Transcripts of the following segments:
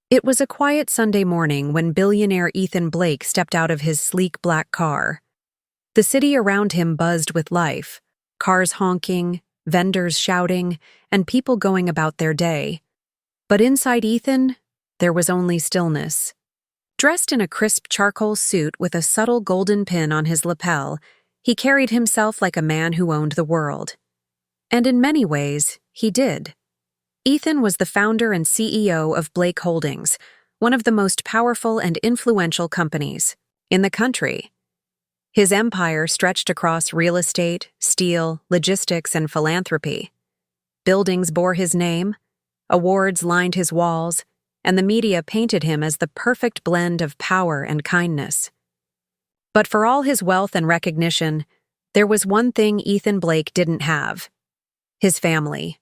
It was a quiet Sunday morning when billionaire Ethan Blake stepped out of his sleek black car. The city around him buzzed with life, cars honking, vendors shouting, and people going about their day. But inside Ethan, there was only stillness. Dressed in a crisp charcoal suit with a subtle golden pin on his lapel, he carried himself like a man who owned the world. And in many ways, he did. Ethan was the founder and CEO of Blake Holdings, one of the most powerful and influential companies in the country. His empire stretched across real estate, steel, logistics, and philanthropy. Buildings bore his name, awards lined his walls, and the media painted him as the perfect blend of power and kindness. But for all his wealth and recognition, there was one thing Ethan Blake didn't have: his family.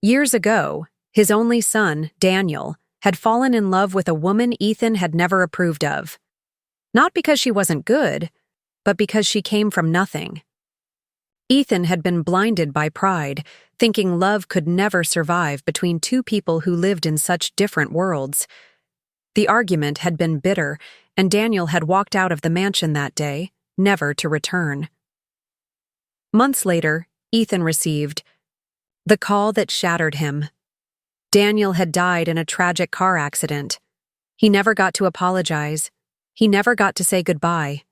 Years ago, his only son, Daniel, had fallen in love with a woman Ethan had never approved of. Not because she wasn't good, but because she came from nothing. Ethan had been blinded by pride, thinking love could never survive between two people who lived in such different worlds. The argument had been bitter, and Daniel had walked out of the mansion that day, never to return. Months later, Ethan received the call that shattered him. Daniel had died in a tragic car accident. He never got to apologize. He never got to say goodbye.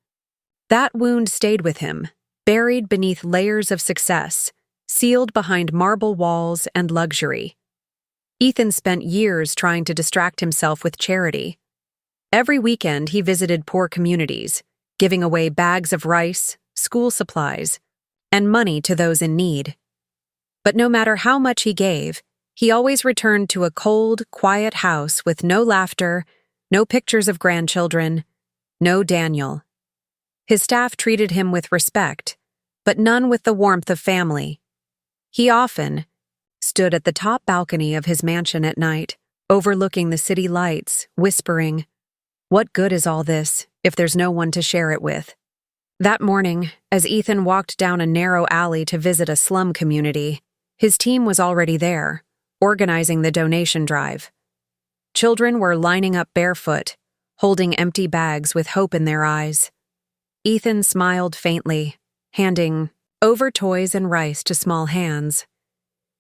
That wound stayed with him, buried beneath layers of success, sealed behind marble walls and luxury. Ethan spent years trying to distract himself with charity. Every weekend he visited poor communities, giving away bags of rice, school supplies, and money to those in need. But no matter how much he gave, he always returned to a cold, quiet house with no laughter, no pictures of grandchildren, no Daniel. His staff treated him with respect, but none with the warmth of family. He often stood at the top balcony of his mansion at night, overlooking the city lights, whispering, "What good is all this if there's no one to share it with?" That morning, as Ethan walked down a narrow alley to visit a slum community, his team was already there, organizing the donation drive. Children were lining up barefoot, holding empty bags with hope in their eyes. Ethan smiled faintly, handing over toys and rice to small hands.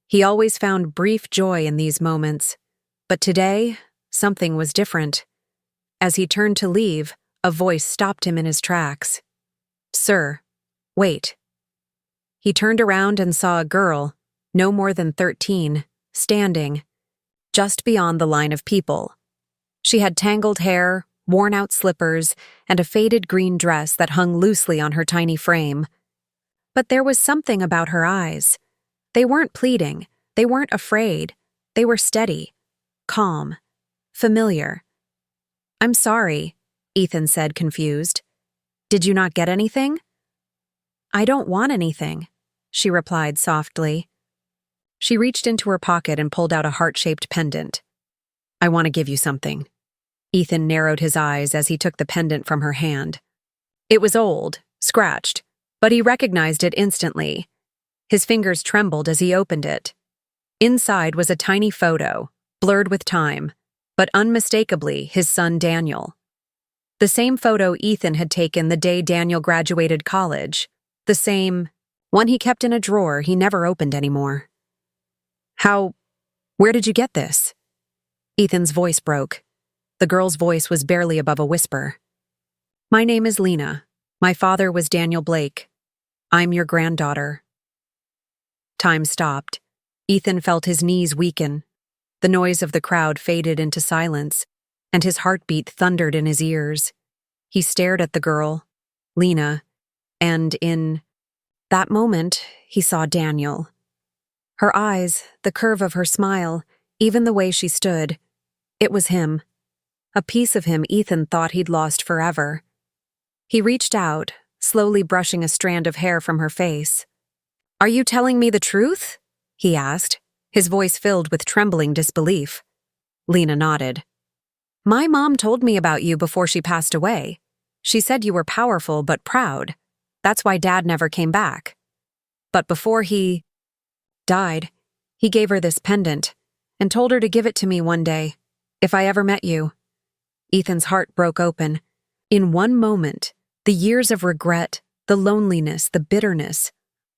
He always found brief joy in these moments, but today, something was different. As he turned to leave, a voice stopped him in his tracks. "Sir, wait." He turned around and saw a girl, no more than 13, standing just beyond the line of people. She had tangled hair, worn-out slippers, and a faded green dress that hung loosely on her tiny frame. But there was something about her eyes. They weren't pleading, they weren't afraid, they were steady, calm, familiar. "I'm sorry," Ethan said, confused. "Did you not get anything?" "I don't want anything," she replied softly. She reached into her pocket and pulled out a heart-shaped pendant. "I want to give you something." Ethan narrowed his eyes as he took the pendant from her hand. It was old, scratched, but he recognized it instantly. His fingers trembled as he opened it. Inside was a tiny photo, blurred with time, but unmistakably his son Daniel. The same photo Ethan had taken the day Daniel graduated college. The same one he kept in a drawer he never opened anymore. Where did you get this?" Ethan's voice broke. The girl's voice was barely above a whisper. "My name is Lena. My father was Daniel Blake. I'm your granddaughter." Time stopped. Ethan felt his knees weaken. The noise of the crowd faded into silence, and his heartbeat thundered in his ears. He stared at the girl, Lena, and in that moment, he saw Daniel. Her eyes, the curve of her smile, even the way she stood. It was him. A piece of him Ethan thought he'd lost forever. He reached out, slowly brushing a strand of hair from her face. "Are you telling me the truth?" he asked, his voice filled with trembling disbelief. Lena nodded. "My mom told me about you before she passed away. She said you were powerful but proud. That's why Dad never came back. But before he died, he gave her this pendant and told her to give it to me one day. If I ever met you. Ethan's heart broke open. In one moment, the years of regret, the loneliness, the bitterness,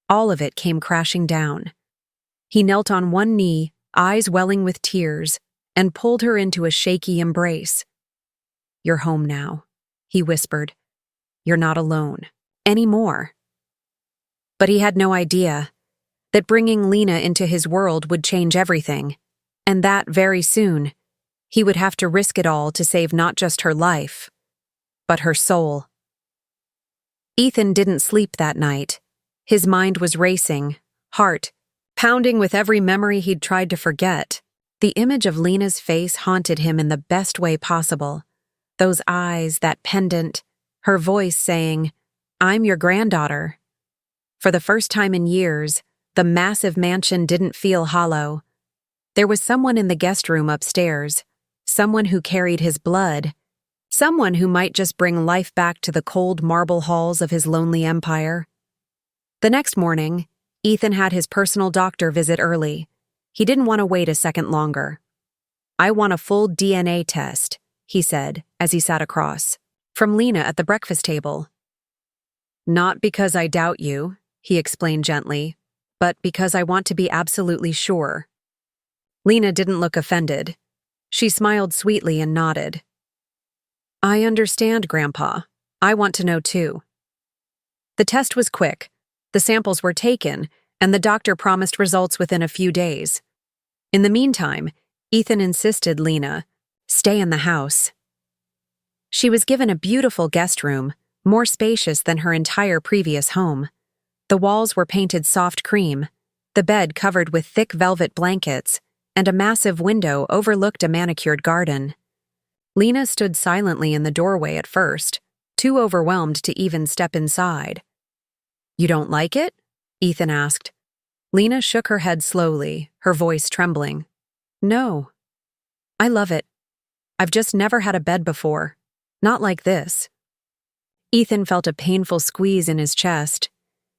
all of it came crashing down. He knelt on one knee, eyes welling with tears, and pulled her into a shaky embrace. "You're home now," he whispered. "You're not alone. Anymore." But he had no idea that bringing Lena into his world would change everything, and that very soon, he would have to risk it all to save not just her life, but her soul. Ethan didn't sleep that night. His mind was racing, heart pounding with every memory he'd tried to forget. The image of Lena's face haunted him in the best way possible. Those eyes, that pendant, her voice saying, "I'm your granddaughter." For the first time in years, the massive mansion didn't feel hollow. There was someone in the guest room upstairs, someone who carried his blood, someone who might just bring life back to the cold marble halls of his lonely empire. The next morning, Ethan had his personal doctor visit early. He didn't want to wait a second longer. "I want a full DNA test," he said as he sat across from Lena at the breakfast table. "Not because I doubt you," he explained gently, "but because I want to be absolutely sure." Lena didn't look offended. She smiled sweetly and nodded. "I understand, Grandpa. I want to know too." The test was quick. The samples were taken, and the doctor promised results within a few days. In the meantime, Ethan insisted Lena stay in the house. She was given a beautiful guest room, more spacious than her entire previous home. The walls were painted soft cream, the bed covered with thick velvet blankets, and a massive window overlooked a manicured garden. Lena stood silently in the doorway at first, too overwhelmed to even step inside. "You don't like it?" Ethan asked. Lena shook her head slowly, her voice trembling. "No. I love it. I've just never had a bed before. Not like this." Ethan felt a painful squeeze in his chest.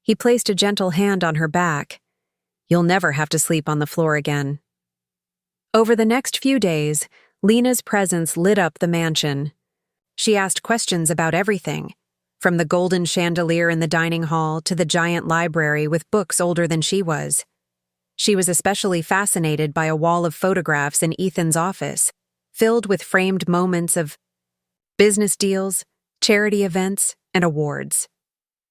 He placed a gentle hand on her back. "You'll never have to sleep on the floor again." Over the next few days, Lena's presence lit up the mansion. She asked questions about everything, from the golden chandelier in the dining hall to the giant library with books older than she was. She was especially fascinated by a wall of photographs in Ethan's office, filled with framed moments of business deals, charity events, and awards.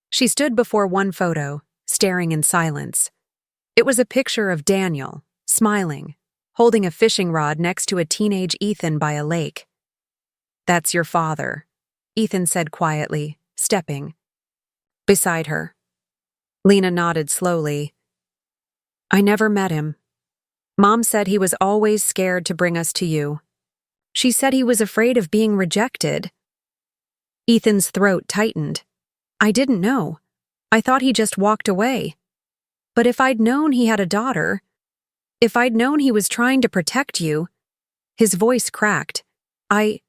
She stood before one photo, staring in silence. It was a picture of Daniel, smiling, holding a fishing rod next to a teenage Ethan by a lake. "That's your father," Ethan said quietly, stepping beside her. Lena nodded slowly. "I never met him. Mom said he was always scared to bring us to you. She said he was afraid of being rejected." Ethan's throat tightened. "I didn't know. I thought he just walked away. But if I'd known he had a daughter, if I'd known he was trying to protect you," his voice cracked, "I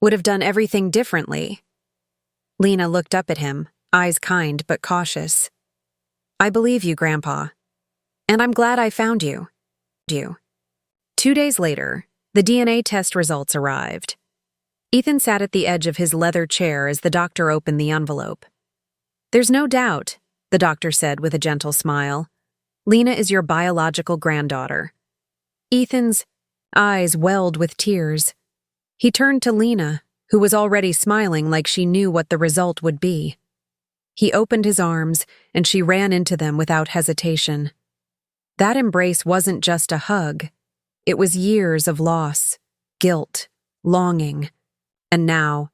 would have done everything differently." Lena looked up at him, eyes kind but cautious. "I believe you, Grandpa. And I'm glad I found you." 2 days later, the DNA test results arrived. Ethan sat at the edge of his leather chair as the doctor opened the envelope. "There's no doubt," the doctor said with a gentle smile. "Lena is your biological granddaughter." Ethan's eyes welled with tears. He turned to Lena, who was already smiling like she knew what the result would be. He opened his arms, and she ran into them without hesitation. That embrace wasn't just a hug. It was years of loss, guilt, longing, and now,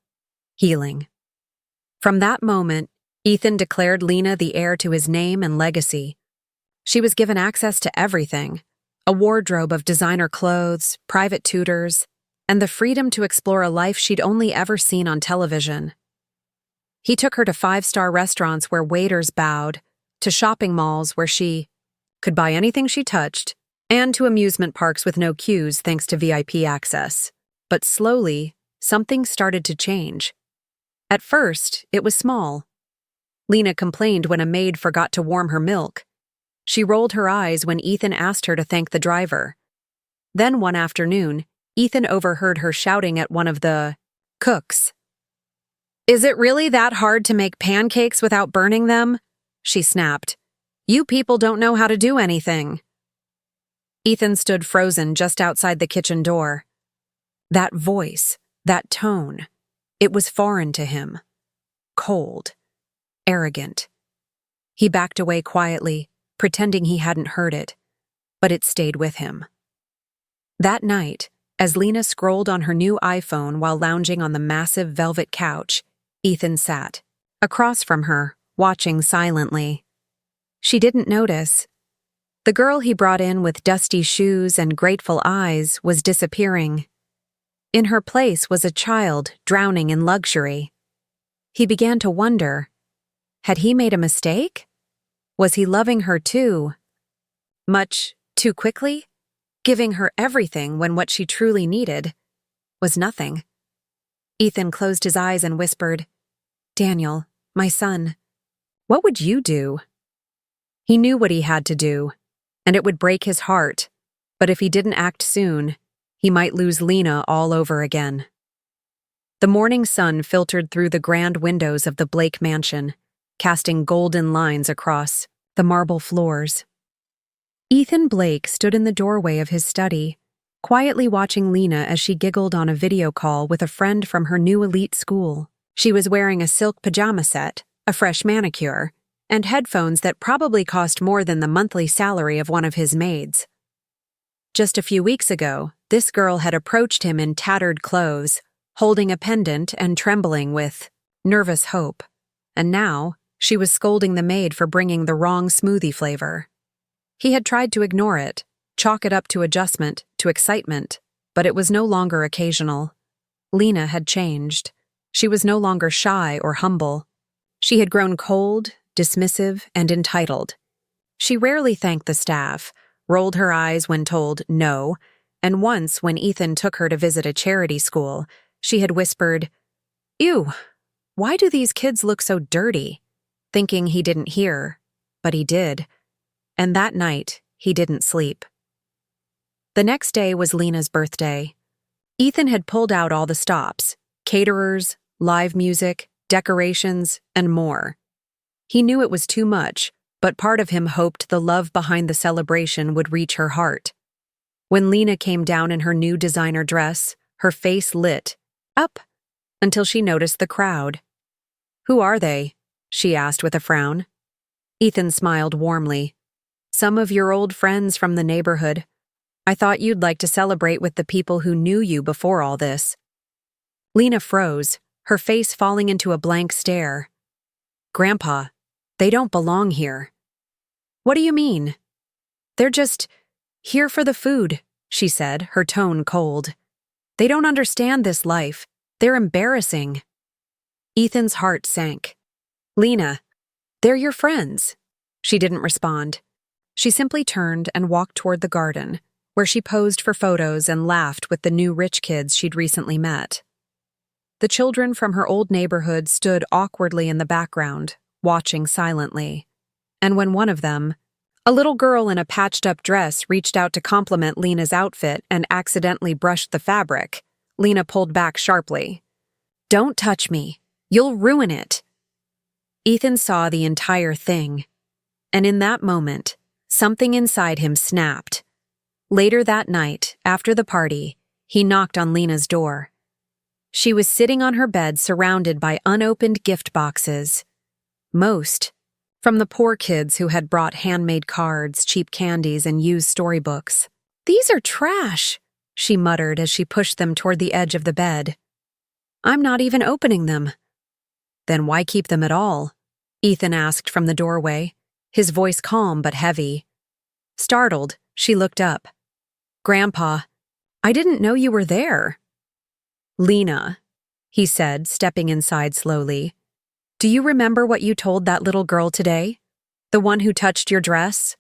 healing. From that moment, Ethan declared Lena the heir to his name and legacy. She was given access to everything: a wardrobe of designer clothes, private tutors, and the freedom to explore a life she'd only ever seen on television. He took her to 5-star restaurants where waiters bowed, to shopping malls where she could buy anything she touched, and to amusement parks with no queues thanks to VIP access. But slowly, something started to change. At first, it was small. Lena complained when a maid forgot to warm her milk. She rolled her eyes when Ethan asked her to thank the driver. Then one afternoon, Ethan overheard her shouting at one of the cooks. "Is it really that hard to make pancakes without burning them?" she snapped. "You people don't know how to do anything." Ethan stood frozen just outside the kitchen door. That voice, that tone, it was foreign to him. Cold, arrogant. He backed away quietly, pretending he hadn't heard it, but it stayed with him. That night, as Lena scrolled on her new iPhone while lounging on the massive velvet couch, Ethan sat, across from her, watching silently. She didn't notice. The girl he brought in with dusty shoes and grateful eyes was disappearing. In her place was a child drowning in luxury. He began to wonder, had he made a mistake? Was he loving her too? Much too quickly? Giving her everything when what she truly needed was nothing. Ethan closed his eyes and whispered, "Daniel, my son, what would you do?" He knew what he had to do, and it would break his heart, but if he didn't act soon, he might lose Lena all over again. The morning sun filtered through the grand windows of the Blake mansion, casting golden lines across the marble floors. Ethan Blake stood in the doorway of his study, quietly watching Lena as she giggled on a video call with a friend from her new elite school. She was wearing a silk pajama set, a fresh manicure, and headphones that probably cost more than the monthly salary of one of his maids. Just a few weeks ago, this girl had approached him in tattered clothes, holding a pendant and trembling with nervous hope, and now she was scolding the maid for bringing the wrong smoothie flavor. He had tried to ignore it, chalk it up to adjustment, to excitement, but it was no longer occasional. Lena had changed. She was no longer shy or humble. She had grown cold, dismissive, and entitled. She rarely thanked the staff, rolled her eyes when told no, and once when Ethan took her to visit a charity school, she had whispered, "Ew, why do these kids look so dirty?" thinking he didn't hear, but he did. And that night, he didn't sleep. The next day was Lena's birthday. Ethan had pulled out all the stops, caterers, live music, decorations, and more. He knew it was too much, but part of him hoped the love behind the celebration would reach her heart. When Lena came down in her new designer dress, her face lit up until she noticed the crowd. "Who are they?" she asked with a frown. Ethan smiled warmly. "Some of your old friends from the neighborhood. I thought you'd like to celebrate with the people who knew you before all this." Lena froze, her face falling into a blank stare. "Grandpa, they don't belong here." "What do you mean?" "They're just here for the food," she said, her tone cold. "They don't understand this life. They're embarrassing." Ethan's heart sank. "Lena, they're your friends." She didn't respond. She simply turned and walked toward the garden, where she posed for photos and laughed with the new rich kids she'd recently met. The children from her old neighborhood stood awkwardly in the background, watching silently. And when one of them, a little girl in a patched-up dress, reached out to compliment Lena's outfit and accidentally brushed the fabric, Lena pulled back sharply. "Don't touch me. You'll ruin it." Ethan saw the entire thing, and in that moment, something inside him snapped. Later that night, after the party, he knocked on Lena's door. She was sitting on her bed surrounded by unopened gift boxes. Most from the poor kids who had brought handmade cards, cheap candies, and used storybooks. "These are trash," she muttered as she pushed them toward the edge of the bed. "I'm not even opening them." "Then why keep them at all?" Ethan asked from the doorway, his voice calm but heavy. Startled, she looked up. "Grandpa, I didn't know you were there." "Lena," he said, stepping inside slowly, "do you remember what you told that little girl today? The one who touched your dress?"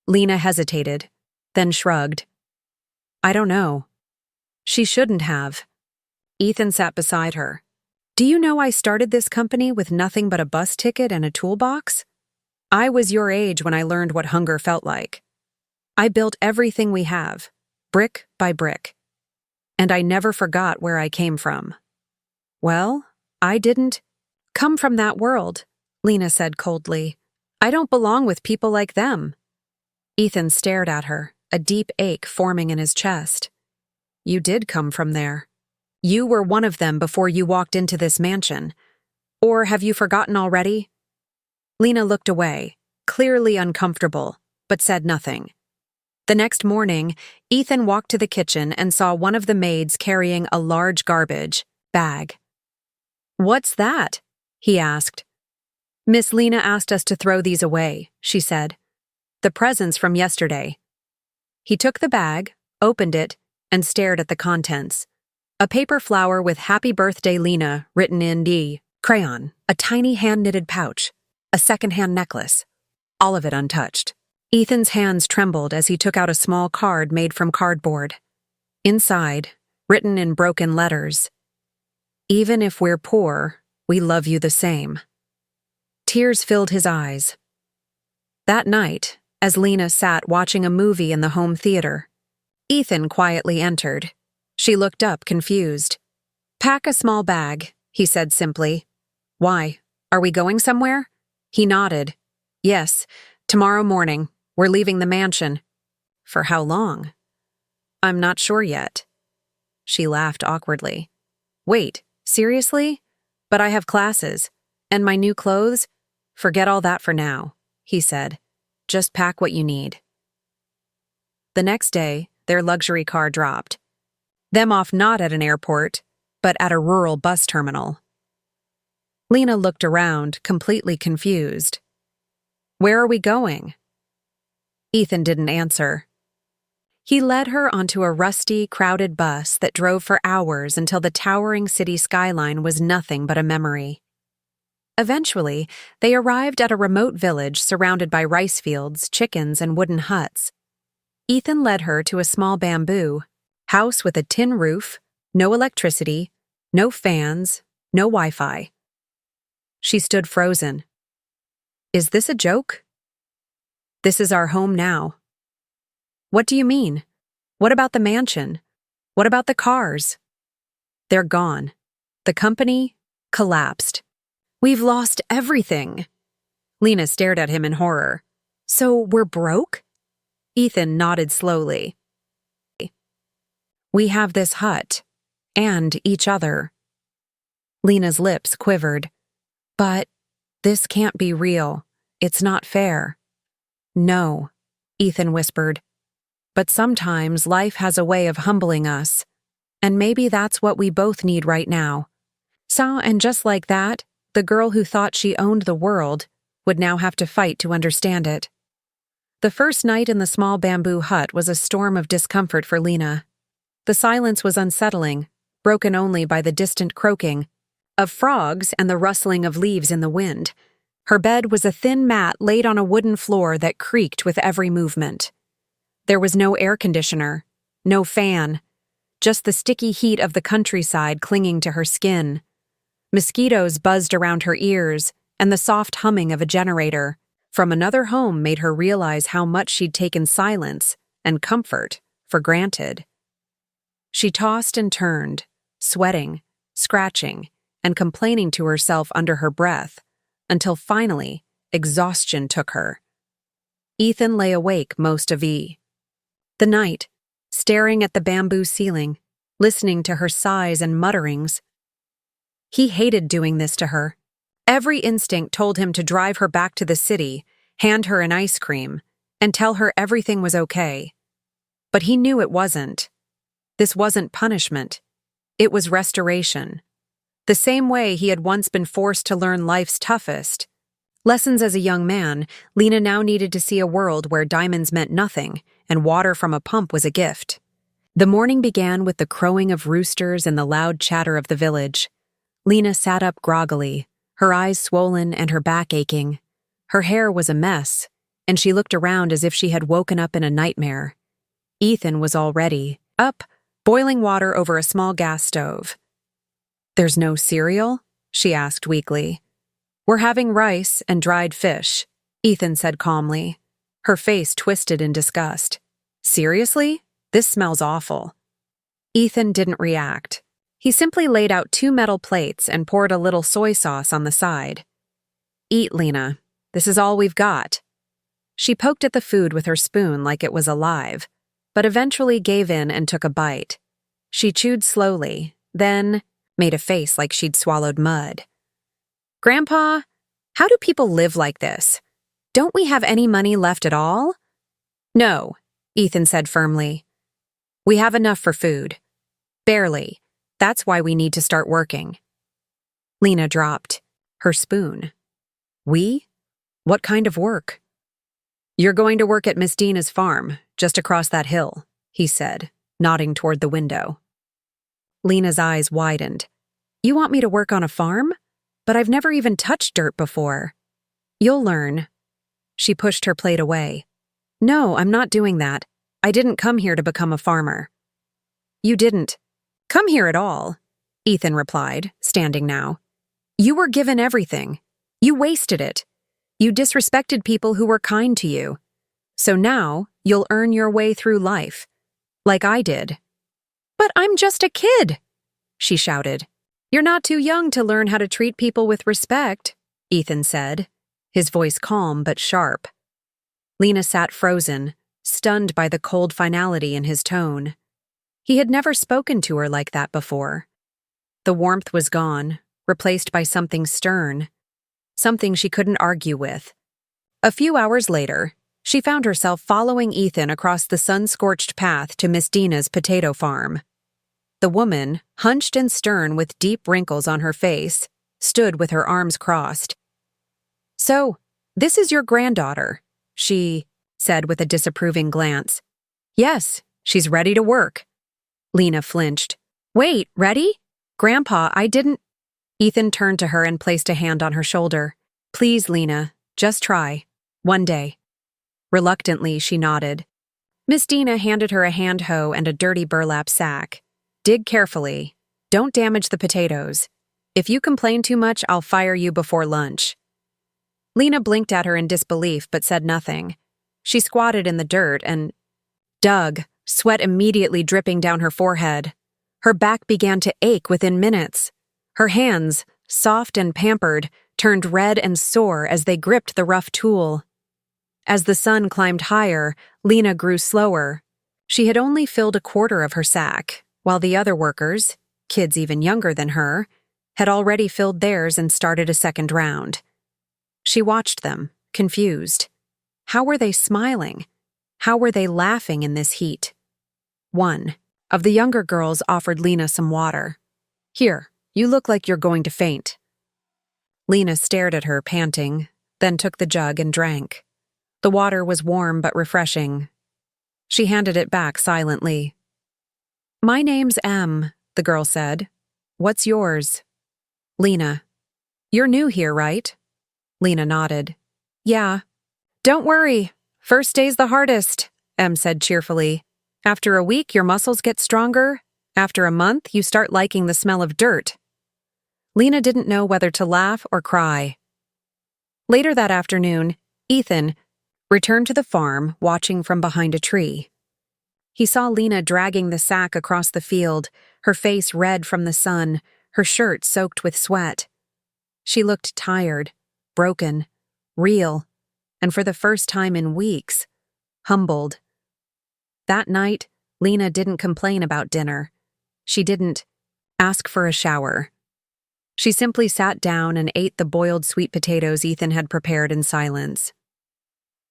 Lena hesitated, then shrugged. "I don't know." "She shouldn't have." Ethan sat beside her. "Do you know I started this company with nothing but a bus ticket and a toolbox? I was your age when I learned what hunger felt like. I built everything we have, brick by brick. and I never forgot where I came from. Well, I didn't come from that world, Lena said coldly. I don't belong with people like them. Ethan stared at her, a deep ache forming in his chest. You did come from there. You were one of them before you walked into this mansion. Or have you forgotten already? Lena looked away, clearly uncomfortable, but said nothing. The next morning, Ethan walked to the kitchen and saw one of the maids carrying a large garbage bag. What's that? He asked. Miss Lena asked us to throw these away, she said. The presents from yesterday. He took the bag, opened it, and stared at the contents. A paper flower with Happy Birthday Lena written in D crayon, a tiny hand-knitted pouch, a second-hand necklace, all of it untouched. Ethan's hands trembled as he took out a small card made from cardboard. Inside, written in broken letters, Even if we're poor, we love you the same. Tears filled his eyes. That night, as Lena sat watching a movie in the home theater, Ethan quietly entered. She looked up, confused. Pack a small bag, he said simply. Why? Are we going somewhere? He nodded. Yes, tomorrow morning. We're leaving the mansion. For how long? I'm not sure yet. She laughed awkwardly. Wait, seriously? But I have classes. And my new clothes? Forget all that for now, he said. Just pack what you need. The next day, their luxury car dropped. Them off not at an airport, but at a rural bus terminal. Lena looked around, completely confused. Where are we going? Ethan didn't answer. He led her onto a rusty, crowded bus that drove for hours until the towering city skyline was nothing but a memory. Eventually, they arrived at a remote village surrounded by rice fields, chickens, and wooden huts. Ethan led her to a small bamboo house with a tin roof, no electricity, no fans, no Wi-Fi. She stood frozen. Is this a joke? This is our home now. What do you mean? What about the mansion? What about the cars? They're gone. The company collapsed. We've lost everything. Lena stared at him in horror. So we're broke? Ethan nodded slowly. We have this hut. And each other. Lena's lips quivered. But this can't be real. It's not fair. No, Ethan whispered. But sometimes life has a way of humbling us. And maybe that's what we both need right now. And just like that, the girl who thought she owned the world would now have to fight to understand it. The first night in the small bamboo hut was a storm of discomfort for Lena. The silence was unsettling, broken only by the distant croaking of frogs and the rustling of leaves in the wind. Her bed was a thin mat laid on a wooden floor that creaked with every movement. There was no air conditioner, no fan, just the sticky heat of the countryside clinging to her skin. Mosquitoes buzzed around her ears, and the soft humming of a generator from another home made her realize how much she'd taken silence and comfort for granted. She tossed and turned, sweating, scratching, and complaining to herself under her breath, until finally, exhaustion took her. Ethan lay awake most of the night, staring at the bamboo ceiling, listening to her sighs and mutterings. He hated doing this to her. Every instinct told him to drive her back to the city, hand her an ice cream, and tell her everything was okay. But he knew it wasn't. This wasn't punishment. It was restoration. The same way he had once been forced to learn life's toughest lessons as a young man, Lena now needed to see a world where diamonds meant nothing and water from a pump was a gift. The morning began with the crowing of roosters and the loud chatter of the village. Lena sat up groggily, her eyes swollen and her back aching. Her hair was a mess, and she looked around as if she had woken up in a nightmare. Ethan was already up, boiling water over a small gas stove. There's no cereal? She asked weakly. We're having rice and dried fish, Ethan said calmly. Her face twisted in disgust. Seriously? This smells awful. Ethan didn't react. He simply laid out 2 metal plates and poured a little soy sauce on the side. "Eat, Lena. This is all we've got." She poked at the food with her spoon like it was alive, but eventually gave in and took a bite. She chewed slowly, then made a face like she'd swallowed mud. "Grandpa, how do people live like this? Don't we have any money left at all?" "No," Ethan said firmly. "We have enough for food. Barely. That's why we need to start working." Lena dropped her spoon. "We? What kind of work?" "You're going to work at Miss Dina's farm, just across that hill," he said, nodding toward the window. Lena's eyes widened. "You want me to work on a farm? But I've never even touched dirt before." "You'll learn." She pushed her plate away. "No, I'm not doing that. I didn't come here to become a farmer." "You didn't come here at all," Ethan replied, standing now. "You were given everything. You wasted it. You disrespected people who were kind to you. So now you'll earn your way through life, like I did." "But I'm just a kid," she shouted. "You're not too young to learn how to treat people with respect," Ethan said, his voice calm but sharp. Lena sat frozen, stunned by the cold finality in his tone. He had never spoken to her like that before. The warmth was gone, replaced by something stern, something she couldn't argue with. A few hours later, she found herself following Ethan across the sun-scorched path to Miss Dina's potato farm. The woman, hunched and stern with deep wrinkles on her face, stood with her arms crossed. "So, this is your granddaughter," she said with a disapproving glance. "Yes, she's ready to work." Lena flinched. "Wait, ready? Grandpa, I didn't—" Ethan turned to her and placed a hand on her shoulder. "Please, Lena, just try. One day." Reluctantly, she nodded. Miss Dina handed her a hand hoe and a dirty burlap sack. "Dig carefully. Don't damage the potatoes. If you complain too much, I'll fire you before lunch." Lena blinked at her in disbelief but said nothing. She squatted in the dirt and dug, sweat immediately dripping down her forehead. Her back began to ache within minutes. Her hands, soft and pampered, turned red and sore as they gripped the rough tool. As the sun climbed higher, Lena grew slower. She had only filled a quarter of her sack, while the other workers, kids even younger than her, had already filled theirs and started a second round. She watched them, confused. How were they smiling? How were they laughing in this heat? One of the younger girls offered Lena some water. "Here, you look like you're going to faint." Lena stared at her, panting, then took the jug and drank. The water was warm but refreshing. She handed it back silently. "My name's Em," the girl said. "What's yours?" "Lena." "You're new here, right?" Lena nodded. "Yeah." "Don't worry. First day's the hardest," Em said cheerfully. "After a week, your muscles get stronger. After a month, you start liking the smell of dirt." Lena didn't know whether to laugh or cry. Later that afternoon, Ethan returned to the farm, watching from behind a tree. He saw Lena dragging the sack across the field, her face red from the sun, her shirt soaked with sweat. She looked tired, broken, real, and for the first time in weeks, humbled. That night, Lena didn't complain about dinner. She didn't ask for a shower. She simply sat down and ate the boiled sweet potatoes Ethan had prepared in silence.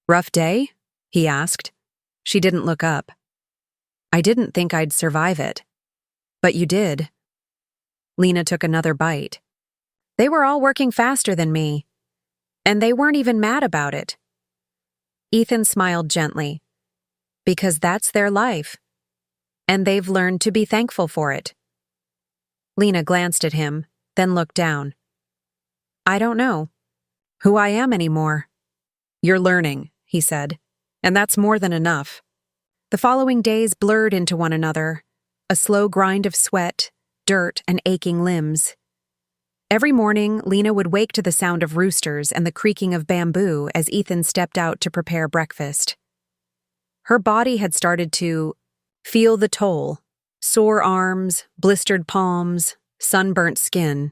"Rough day?" he asked. She didn't look up. "I didn't think I'd survive it." "But you did." Lena took another bite. "They were all working faster than me. And they weren't even mad about it." Ethan smiled gently. "Because that's their life. And they've learned to be thankful for it." Lena glanced at him, then looked down. "I don't know who I am anymore." "You're learning," he said, "and that's more than enough." The following days blurred into one another, a slow grind of sweat, dirt, and aching limbs. Every morning, Lena would wake to the sound of roosters and the creaking of bamboo as Ethan stepped out to prepare breakfast. Her body had started to feel the toll, Sore arms, blistered palms, sunburnt skin.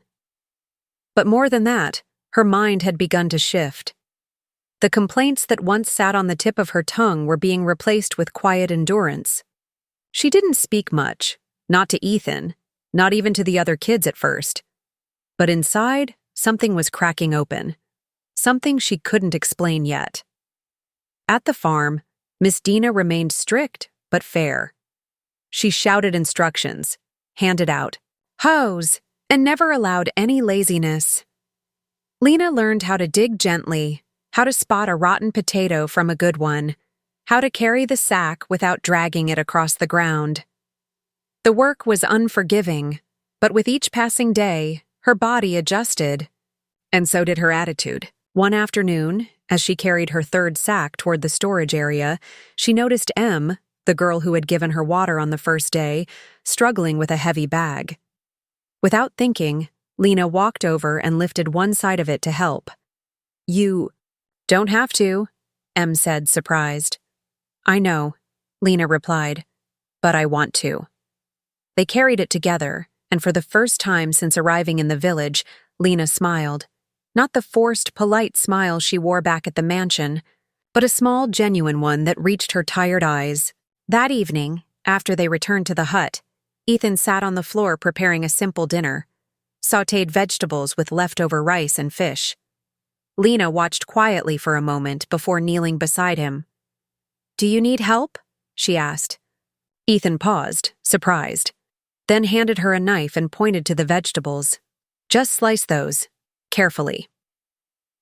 But more than that, her mind had begun to shift. The complaints that once sat on the tip of her tongue were being replaced with quiet endurance. She didn't speak much, not to Ethan, not even to the other kids at first. But inside, something was cracking open. Something she couldn't explain yet. At the farm, Miss Dina remained strict but fair. She shouted instructions, handed out hoes, and never allowed any laziness. Lena learned how to dig gently, how to spot a rotten potato from a good one, how to carry the sack without dragging it across the ground. The work was unforgiving, but with each passing day, her body adjusted. And so did her attitude. One afternoon, as she carried her third sack toward the storage area, she noticed Em, the girl who had given her water on the first day, struggling with a heavy bag. Without thinking, Lena walked over and lifted one side of it to help. "You don't have to," Em said, surprised. "I know," Lena replied, "but I want to." They carried it together, and for the first time since arriving in the village, Lena smiled. Not the forced, polite smile she wore back at the mansion, but a small, genuine one that reached her tired eyes. That evening, after they returned to the hut, Ethan sat on the floor preparing a simple dinner, sautéed vegetables with leftover rice and fish. Lena watched quietly for a moment before kneeling beside him. "Do you need help?" she asked. Ethan paused, surprised, then handed her a knife and pointed to the vegetables. "Just slice those, carefully."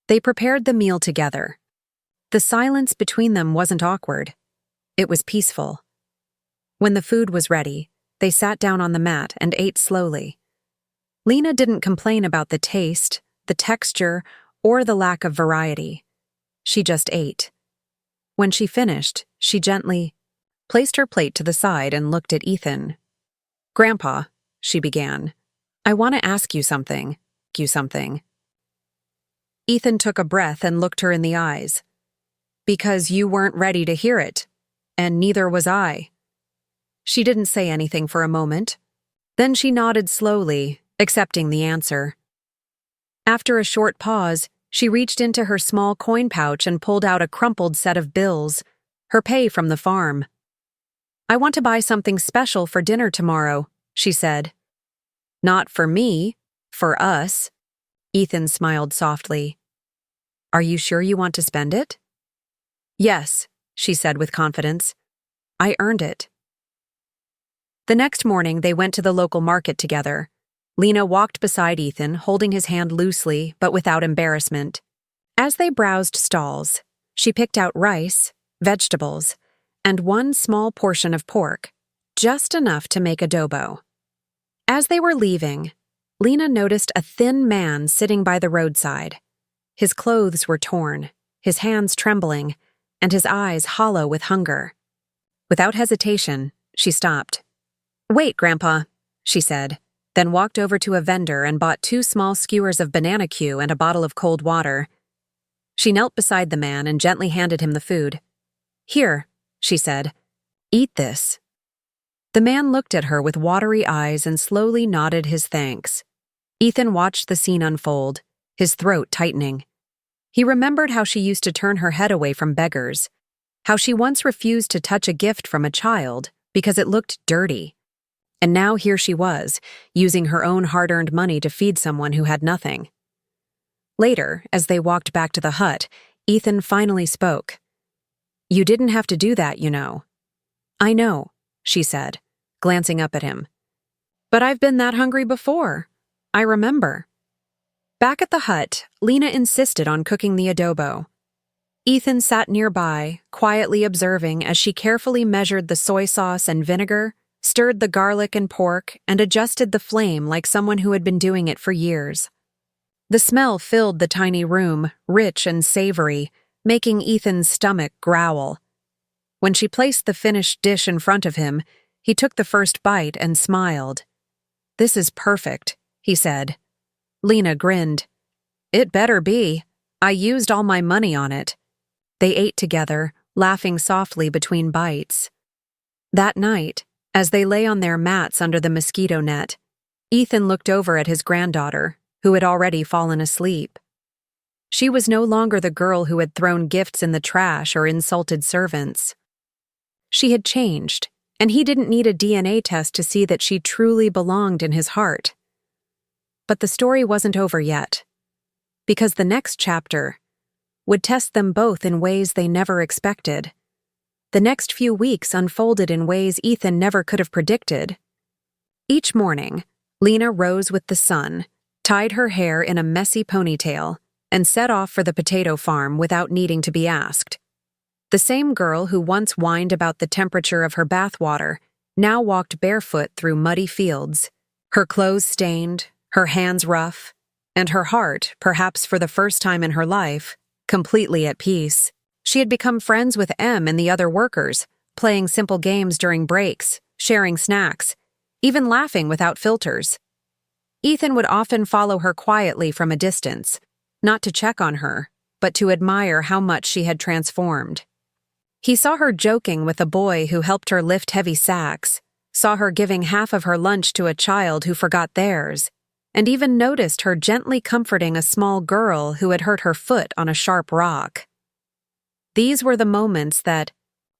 They prepared the meal together. The silence between them wasn't awkward. It was peaceful. When the food was ready, they sat down on the mat and ate slowly. Lena didn't complain about the taste, the texture, or the lack of variety. She just ate. When she finished, she gently placed her plate to the side and looked at Ethan. "Grandpa," she began, "I want to ask you something. Ethan took a breath and looked her in the eyes. "Because you weren't ready to hear it, and neither was I." She didn't say anything for a moment. Then she nodded slowly, accepting the answer. After a short pause, she reached into her small coin pouch and pulled out a crumpled set of bills, her pay from the farm. "I want to buy something special for dinner tomorrow," she said. "Not for me, for us." Ethan smiled softly. "Are you sure you want to spend it?" "Yes," she said with confidence. "I earned it." The next morning, they went to the local market together. Lena walked beside Ethan, holding his hand loosely but without embarrassment. As they browsed stalls, she picked out rice, vegetables, and one small portion of pork, just enough to make adobo. As they were leaving, Lena noticed a thin man sitting by the roadside. His clothes were torn, his hands trembling, and his eyes hollow with hunger. Without hesitation, she stopped. "Wait, Grandpa," she said, then walked over to a vendor and bought 2 small skewers of banana Q and a bottle of cold water. She knelt beside the man and gently handed him the food. "Here," she said, "eat this." The man looked at her with watery eyes and slowly nodded his thanks. Ethan watched the scene unfold, his throat tightening. He remembered how she used to turn her head away from beggars, how she once refused to touch a gift from a child because it looked dirty. And now here she was, using her own hard-earned money to feed someone who had nothing. Later, as they walked back to the hut, Ethan finally spoke. "You didn't have to do that, you know." "I know," she said, glancing up at him. "But I've been that hungry before. I remember." Back at the hut, Lena insisted on cooking the adobo. Ethan sat nearby, quietly observing as she carefully measured the soy sauce and vinegar, stirred the garlic and pork, and adjusted the flame like someone who had been doing it for years. The smell filled the tiny room, rich and savory, making Ethan's stomach growl. When she placed the finished dish in front of him, he took the first bite and smiled. "This is perfect," he said. Lena grinned. "It better be. I used all my money on it." They ate together, laughing softly between bites. That night, As they lay on their mats under the mosquito net, Ethan looked over at his granddaughter, who had already fallen asleep. She was no longer the girl who had thrown gifts in the trash or insulted servants. She had changed, and he didn't need a DNA test to see that she truly belonged in his heart. But the story wasn't over yet, because the next chapter would test them both in ways they never expected. The next few weeks unfolded in ways Ethan never could have predicted. Each morning, Lena rose with the sun, tied her hair in a messy ponytail, and set off for the potato farm without needing to be asked. The same girl who once whined about the temperature of her bathwater now walked barefoot through muddy fields, her clothes stained, her hands rough, and her heart, perhaps for the first time in her life, completely at peace. She had become friends with Em and the other workers, playing simple games during breaks, sharing snacks, even laughing without filters. Ethan would often follow her quietly from a distance, not to check on her, but to admire how much she had transformed. He saw her joking with a boy who helped her lift heavy sacks, saw her giving half of her lunch to a child who forgot theirs, and even noticed her gently comforting a small girl who had hurt her foot on a sharp rock. These were the moments that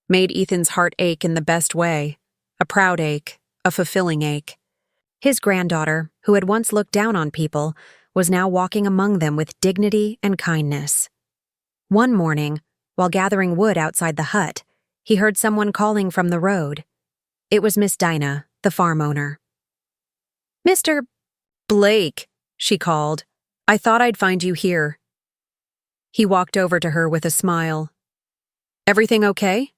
made Ethan's heart ache in the best way, a proud ache, a fulfilling ache. His granddaughter, who had once looked down on people, was now walking among them with dignity and kindness. One morning, while gathering wood outside the hut, he heard someone calling from the road. It was Miss Dinah, the farm owner. "Mr. Blake," she called. "I thought I'd find you here." He walked over to her with a smile. "Everything okay?"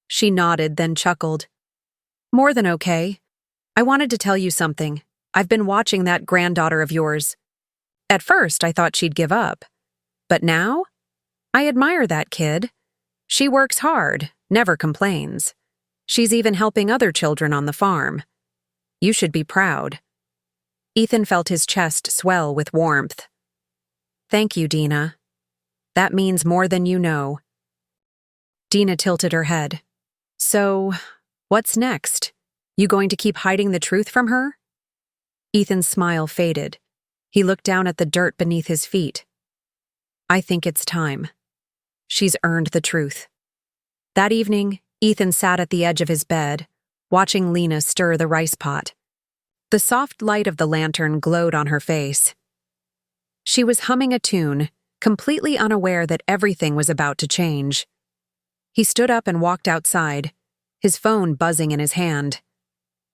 She nodded, then chuckled. "More than okay. I wanted to tell you something. I've been watching that granddaughter of yours. At first, I thought she'd give up. But now, I admire that kid. She works hard, never complains. She's even helping other children on the farm. You should be proud." Ethan felt his chest swell with warmth. "Thank you, Dina. That means more than you know." Dina tilted her head. "So, what's next? You going to keep hiding the truth from her?" Ethan's smile faded. He looked down at the dirt beneath his feet. "I think it's time. She's earned the truth." That evening, Ethan sat at the edge of his bed, watching Lena stir the rice pot. The soft light of the lantern glowed on her face. She was humming a tune, completely unaware that everything was about to change. He stood up and walked outside, his phone buzzing in his hand.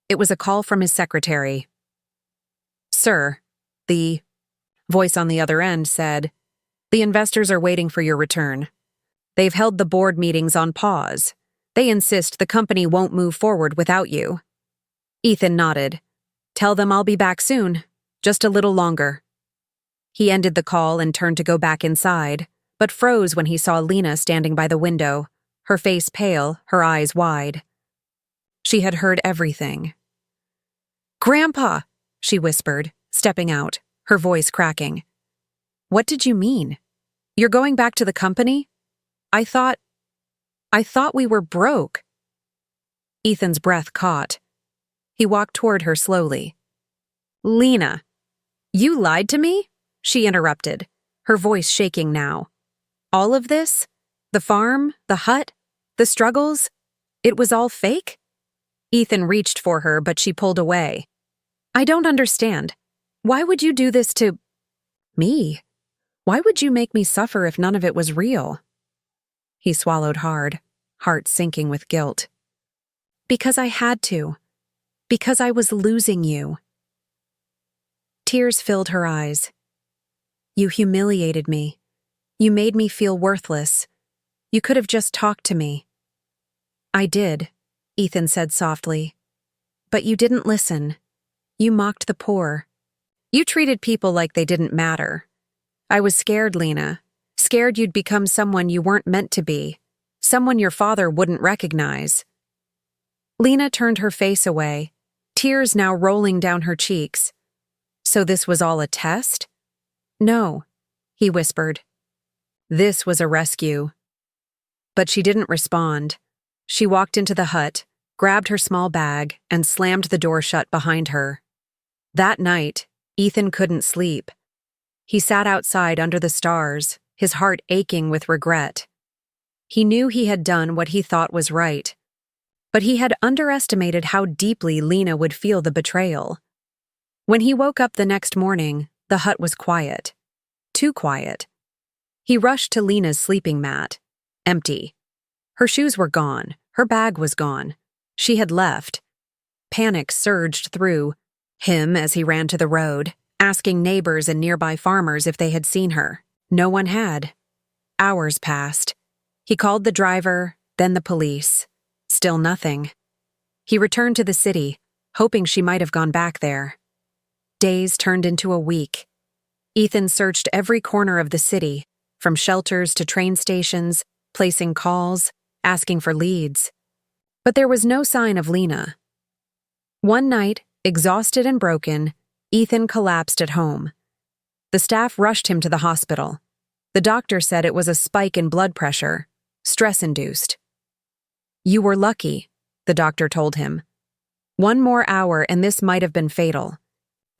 It was a call from his secretary. "Sir," the voice on the other end said, "the investors are waiting for your return. They've held the board meetings on pause. They insist the company won't move forward without you." Ethan nodded. "Tell them I'll be back soon, just a little longer." He ended the call and turned to go back inside, but froze when he saw Lena standing by the window, her face pale, her eyes wide. She had heard everything. "Grandpa," she whispered, stepping out, her voice cracking. "What did you mean? You're going back to the company? I thought we were broke." Ethan's breath caught. He walked toward her slowly. "Lena, you lied to me?" she interrupted, her voice shaking now. "All of this? The farm, the hut, the struggles? It was all fake?" Ethan reached for her, but she pulled away. "I don't understand. Why would you do this to me? Why would you make me suffer if none of it was real?" He swallowed hard, heart sinking with guilt. "Because I had to. Because I was losing you." Tears filled her eyes. "You humiliated me. You made me feel worthless. You could have just talked to me." "I did," Ethan said softly. "But you didn't listen. You mocked the poor. You treated people like they didn't matter. I was scared, Lena. Scared you'd become someone you weren't meant to be. Someone your father wouldn't recognize." Lena turned her face away, tears now rolling down her cheeks. "So this was all a test?" "No," he whispered. "This was a rescue." But she didn't respond. She walked into the hut, grabbed her small bag, and slammed the door shut behind her. That night, Ethan couldn't sleep. He sat outside under the stars, his heart aching with regret. He knew he had done what he thought was right, but he had underestimated how deeply Lena would feel the betrayal. When he woke up the next morning, the hut was quiet. Too quiet. He rushed to Lena's sleeping mat. Empty. Her shoes were gone. Her bag was gone. She had left. Panic surged through him as he ran to the road, asking neighbors and nearby farmers if they had seen her. No one had. Hours passed. He called the driver, then the police. Still nothing. He returned to the city, hoping she might have gone back there. Days turned into a week. Ethan searched every corner of the city, from shelters to train stations, placing calls, asking for leads. But there was no sign of Lena. One night, exhausted and broken, Ethan collapsed at home. The staff rushed him to the hospital. The doctor said it was a spike in blood pressure, stress-induced. "You were lucky," the doctor told him. One more hour and this might have been fatal.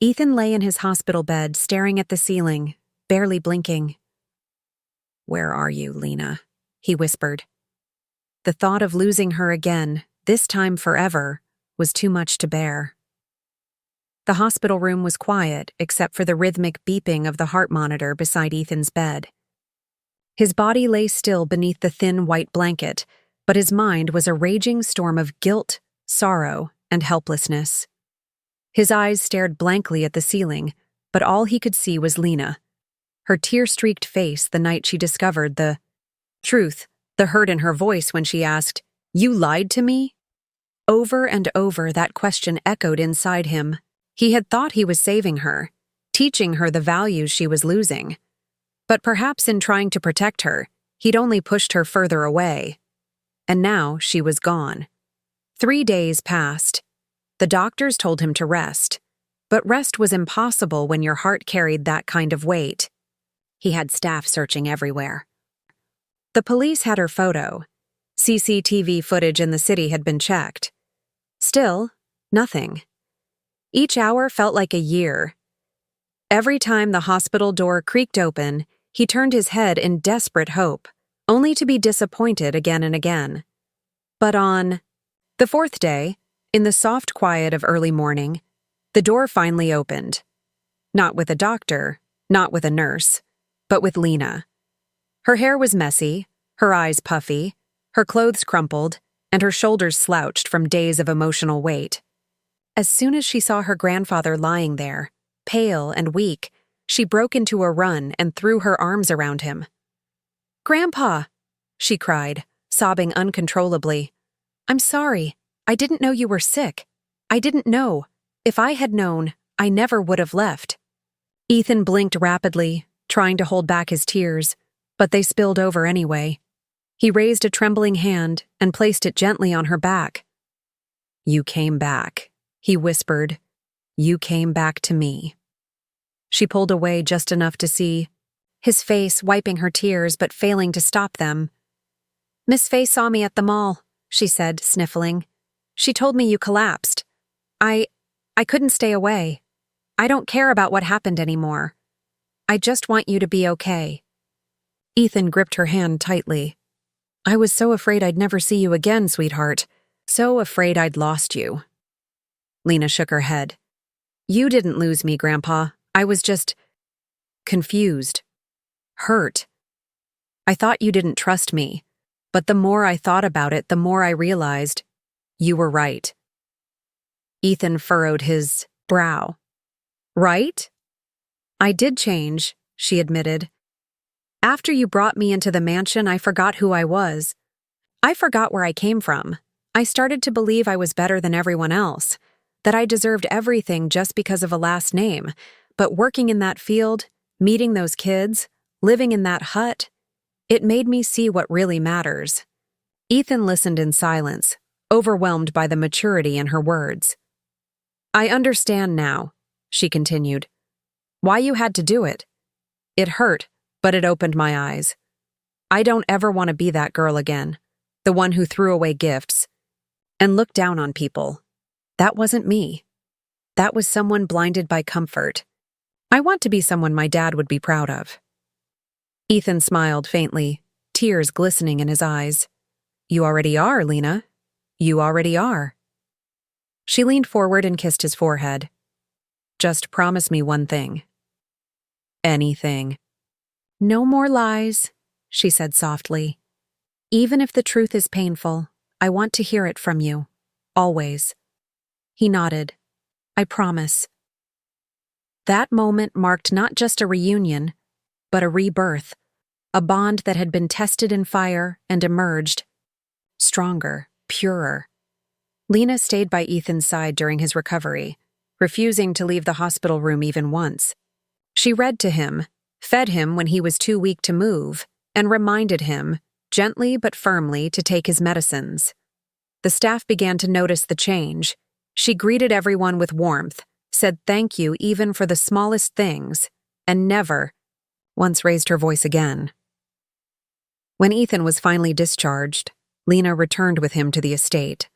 Ethan lay in his hospital bed, staring at the ceiling, barely blinking. "Where are you, Lena?" he whispered. The thought of losing her again, this time forever, was too much to bear. The hospital room was quiet, except for the rhythmic beeping of the heart monitor beside Ethan's bed. His body lay still beneath the thin white blanket, but his mind was a raging storm of guilt, sorrow, and helplessness. His eyes stared blankly at the ceiling, but all he could see was Lena. Her tear-streaked face the night she discovered the truth, the hurt in her voice when she asked, "You lied to me?" Over and over that question echoed inside him. He had thought he was saving her, teaching her the values she was losing. But perhaps in trying to protect her, he'd only pushed her further away. And now she was gone. 3 days passed. The doctors told him to rest, but rest was impossible when your heart carried that kind of weight. He had staff searching everywhere. The police had her photo. CCTV footage in the city had been checked. Still, nothing. Each hour felt like a year. Every time the hospital door creaked open, he turned his head in desperate hope, only to be disappointed again and again. But on the 4th day, in the soft quiet of early morning, the door finally opened. Not with a doctor, not with a nurse, but with Lena. Her hair was messy, her eyes puffy, her clothes crumpled, and her shoulders slouched from days of emotional weight. As soon as she saw her grandfather lying there, pale and weak, she broke into a run and threw her arms around him. "Grandpa!" she cried, sobbing uncontrollably. "I'm sorry. I didn't know you were sick. I didn't know. If I had known, I never would have left." Ethan blinked rapidly, trying to hold back his tears, but they spilled over anyway. He raised a trembling hand and placed it gently on her back. "You came back," he whispered. "You came back to me." She pulled away just enough to see his face, wiping her tears but failing to stop them. "Miss Fay saw me at the mall," she said, sniffling. "She told me you collapsed. I couldn't stay away. I don't care about what happened anymore. I just want you to be okay." Ethan gripped her hand tightly. "I was so afraid I'd never see you again, sweetheart. So afraid I'd lost you." Lena shook her head. "You didn't lose me, Grandpa. I was just confused. Hurt. I thought you didn't trust me, but the more I thought about it, the more I realized you were right." Ethan furrowed his brow. "Right? I did change," she admitted. "After you brought me into the mansion, I forgot who I was. I forgot where I came from. I started to believe I was better than everyone else, that I deserved everything just because of a last name. But working in that field, meeting those kids, living in that hut, it made me see what really matters." Ethan listened in silence, overwhelmed by the maturity in her words. "I understand now," she continued, "why you had to do it. It hurt, but it opened my eyes. I don't ever want to be that girl again, the one who threw away gifts. and look down on people. That wasn't me. That was someone blinded by comfort. I want to be someone my dad would be proud of. Ethan smiled faintly, tears glistening in his eyes. You already are, Lena. You already are. She leaned forward and kissed his forehead. Just promise me one thing. Anything. No more lies, she said softly. Even if the truth is painful, I want to hear it from you. Always. He nodded. I promise. That moment marked not just a reunion, but a rebirth, a bond that had been tested in fire and emerged. Stronger, purer. Lena stayed by Ethan's side during his recovery, refusing to leave the hospital room even once. She read to him, fed him when he was too weak to move, and reminded him, gently but firmly, to take his medicines. The staff began to notice the change. She greeted everyone with warmth, said thank you even for the smallest things, and never once raised her voice again. When Ethan was finally discharged, Lena returned with him to the estate.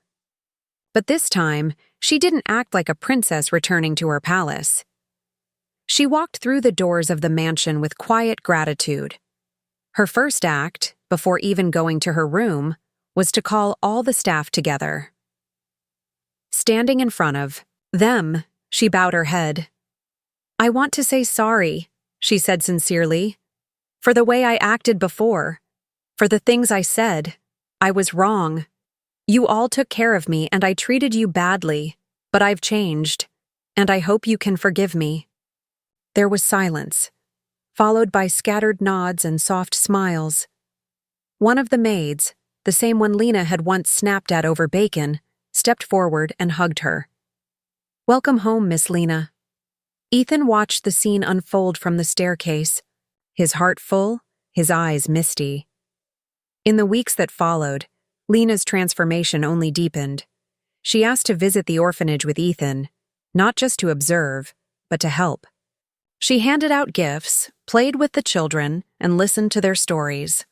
But this time, she didn't act like a princess returning to her palace. She walked through the doors of the mansion with quiet gratitude. Her first act, before even going to her room, was to call all the staff together. Standing in front of them, she bowed her head. I want to say sorry, she said sincerely, for the way I acted before, for the things I said. I was wrong. You all took care of me and I treated you badly, but I've changed, and I hope you can forgive me. There was silence, followed by scattered nods and soft smiles. One of the maids, the same one Lena had once snapped at over bacon, stepped forward and hugged her. Welcome home, Miss Lena. Ethan watched the scene unfold from the staircase, his heart full, his eyes misty. In the weeks that followed, Lena's transformation only deepened. She asked to visit the orphanage with Ethan, not just to observe, but to help. She handed out gifts, played with the children, and listened to their stories.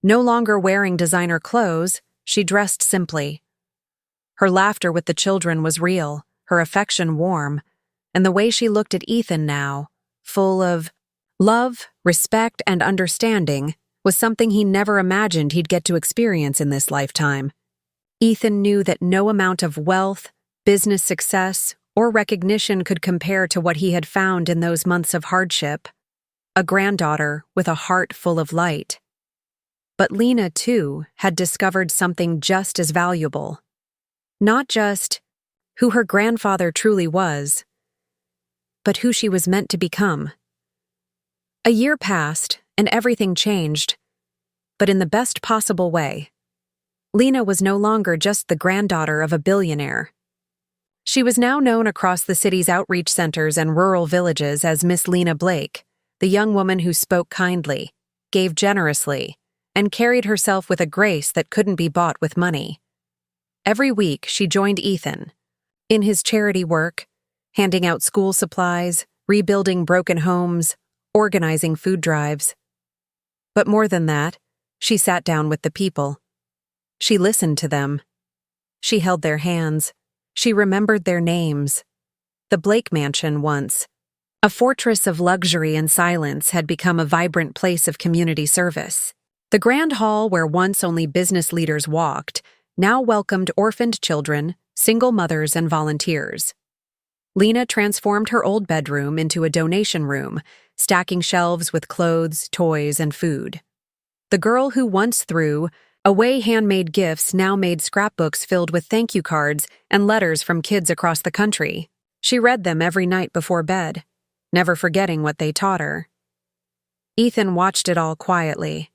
No longer wearing designer clothes, she dressed simply. Her laughter with the children was real, her affection warm, and the way she looked at Ethan now, full of love, respect, and understanding, was something he never imagined he'd get to experience in this lifetime. Ethan knew that no amount of wealth, business success, or recognition could compare to what he had found in those months of hardship. A granddaughter with a heart full of light. But Lena, too, had discovered something just as valuable. Not just who her grandfather truly was, but who she was meant to become. A year passed, and everything changed, but in the best possible way. Lena was no longer just the granddaughter of a billionaire. She was now known across the city's outreach centers and rural villages as Miss Lena Blake, the young woman who spoke kindly, gave generously, and carried herself with a grace that couldn't be bought with money. Every week, she joined Ethan in his charity work, handing out school supplies, rebuilding broken homes, organizing food drives. But more than that, she sat down with the people. She listened to them. She held their hands. She remembered their names. The Blake Mansion once, a fortress of luxury and silence, had become a vibrant place of community service. The grand hall where once only business leaders walked now welcomed orphaned children, single mothers, and volunteers. Lena transformed her old bedroom into a donation room, stacking shelves with clothes, toys, and food. The girl who once threw away handmade gifts now made scrapbooks filled with thank you cards and letters from kids across the country. She read them every night before bed, never forgetting what they taught her. Ethan watched it all quietly.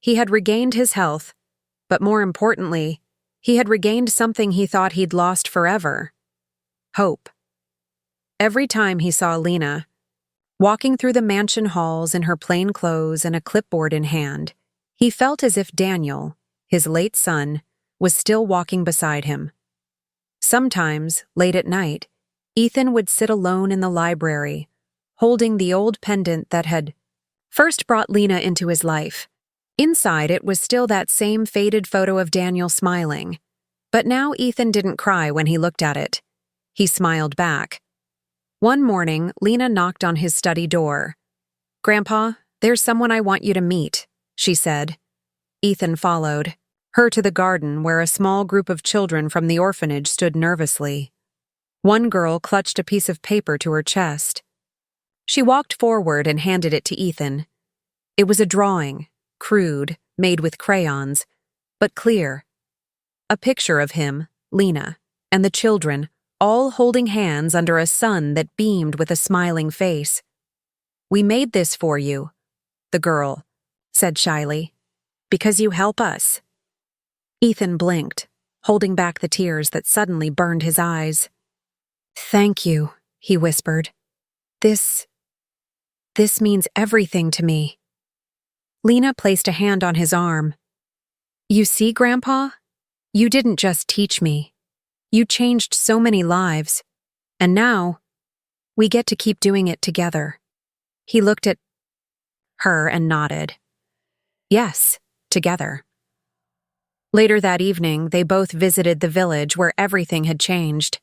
He had regained his health, but more importantly, he had regained something he thought he'd lost forever: hope. Every time he saw Lena, walking through the mansion halls in her plain clothes and a clipboard in hand, he felt as if Daniel, his late son, was still walking beside him. Sometimes, late at night, Ethan would sit alone in the library, holding the old pendant that had first brought Lena into his life. Inside it was still that same faded photo of Daniel smiling, But now Ethan didn't cry when he looked at it. He smiled back. One morning, Lena knocked on his study door. "Grandpa, there's someone I want you to meet," she said. Ethan followed her to the garden where a small group of children from the orphanage stood nervously. One girl clutched a piece of paper to her chest. She walked forward and handed it to Ethan. It was a drawing, crude, made with crayons, but clear. A picture of him, Lena, and the children, all holding hands under a sun that beamed with a smiling face. "We made this for you," the girl said shyly, "because you help us." Ethan blinked, holding back the tears that suddenly burned his eyes. "Thank you," he whispered. This means everything to me." Lena placed a hand on his arm. "You see, Grandpa? You didn't just teach me. You changed so many lives. And now, we get to keep doing it together." He looked at her and nodded. Yes, together. Later that evening, they both visited the village where everything had changed.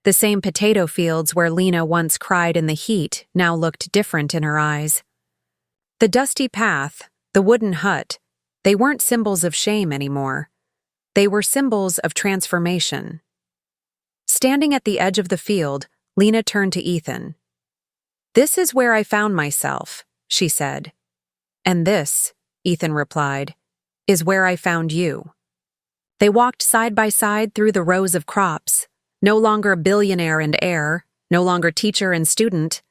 The same potato fields where Lena once cried in the heat now looked different in her eyes. The dusty path, the wooden hut, they weren't symbols of shame anymore. They were symbols of transformation. Standing at the edge of the field, Lena turned to Ethan. "This is where I found myself," she said. "And this," Ethan replied, "is where I found you." They walked side by side through the rows of crops, no longer billionaire and heir, no longer teacher and student,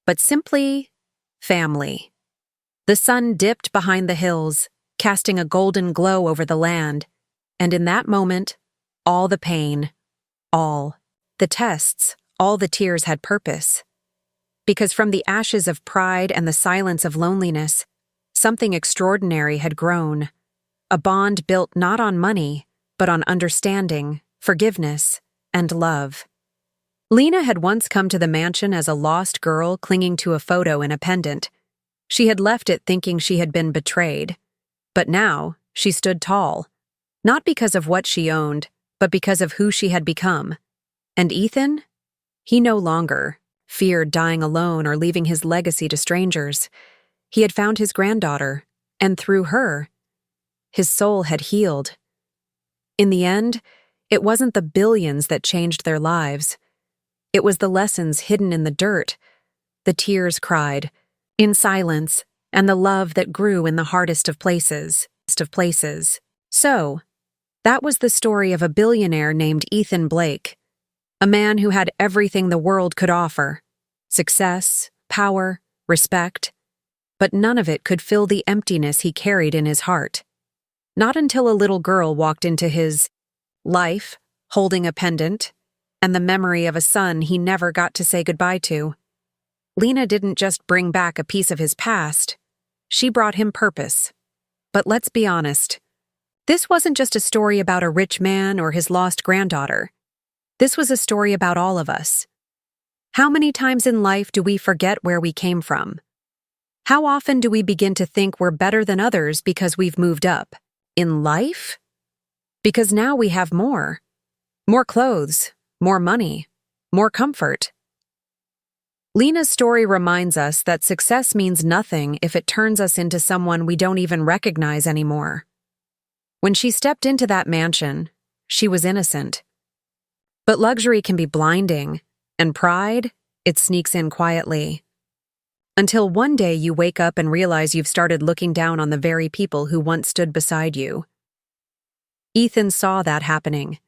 but simply family. The sun dipped behind the hills, casting a golden glow over the land, and in that moment, all the pain, all the tests, all the tears had purpose. Because from the ashes of pride and the silence of loneliness, something extraordinary had grown, a bond built not on money, but on understanding, forgiveness, and love. Lena had once come to the mansion as a lost girl clinging to a photo in a pendant. She had left it thinking she had been betrayed. But now, she stood tall, not because of what she owned, but because of who she had become. And Ethan? He no longer feared dying alone or leaving his legacy to strangers. He had found his granddaughter, and through her, his soul had healed. In the end, it wasn't the billions that changed their lives. It was the lessons hidden in the dirt, the tears cried, in silence, and the love that grew in the hardest of places. So, that was the story of a billionaire named Ethan Blake, a man who had everything the world could offer: success, power, respect, but none of it could fill the emptiness he carried in his heart. Not until a little girl walked into his life, holding a pendant, and the memory of a son he never got to say goodbye to. Lena didn't just bring back a piece of his past, she brought him purpose. But let's be honest, this wasn't just a story about a rich man or his lost granddaughter. This was a story about all of us. How many times in life do we forget where we came from? How often do we begin to think we're better than others because we've moved up? In life? Because now we have more. More clothes, more money, more comfort. Lena's story reminds us that success means nothing if it turns us into someone we don't even recognize anymore. When she stepped into that mansion, she was innocent. But luxury can be blinding, and pride, it sneaks in quietly. Until one day you wake up and realize you've started looking down on the very people who once stood beside you. Ethan saw that happening.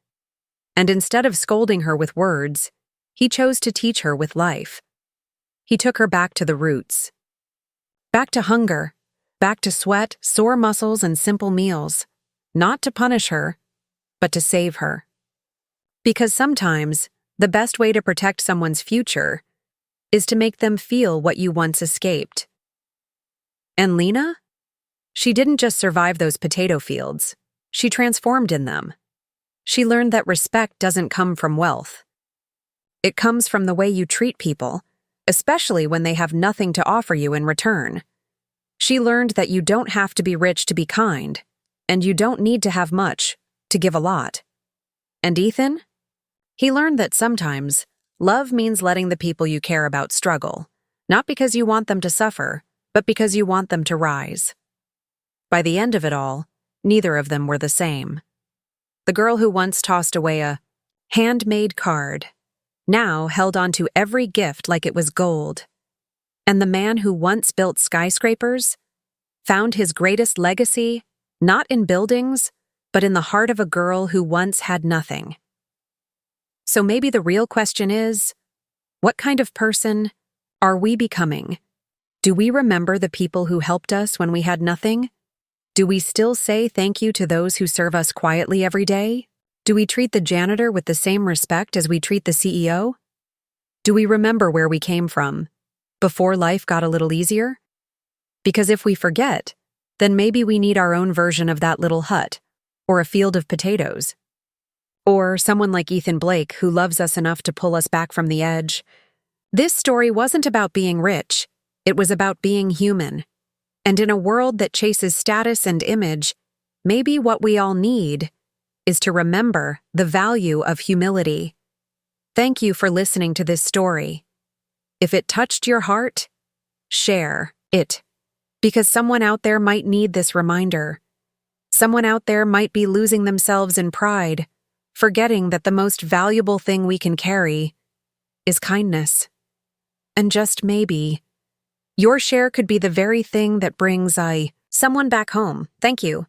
And instead of scolding her with words, he chose to teach her with life. He took her back to the roots. Back to hunger, back to sweat, sore muscles, and simple meals. Not to punish her, but to save her. Because sometimes, the best way to protect someone's future is to make them feel what you once escaped. And Lena? She didn't just survive those potato fields. She transformed in them. She learned that respect doesn't come from wealth. It comes from the way you treat people, especially when they have nothing to offer you in return. She learned that you don't have to be rich to be kind, and you don't need to have much to give a lot. And Ethan? He learned that sometimes love means letting the people you care about struggle, not because you want them to suffer, but because you want them to rise. By the end of it all, neither of them were the same. The girl who once tossed away a handmade card now held on to every gift like it was gold. And the man who once built skyscrapers found his greatest legacy not in buildings, but in the heart of a girl who once had nothing. So maybe the real question is, what kind of person are we becoming? Do we remember the people who helped us when we had nothing? Do we still say thank you to those who serve us quietly every day? Do we treat the janitor with the same respect as we treat the CEO? Do we remember where we came from, before life got a little easier? Because if we forget, then maybe we need our own version of that little hut, or a field of potatoes. Or someone like Ethan Blake who loves us enough to pull us back from the edge. This story wasn't about being rich, it was about being human. And in a world that chases status and image, maybe what we all need is to remember the value of humility. Thank you for listening to this story. If it touched your heart, share it. Because someone out there might need this reminder. Someone out there might be losing themselves in pride, forgetting that the most valuable thing we can carry is kindness. And just maybe, your share could be the very thing that brings someone back home. Thank you.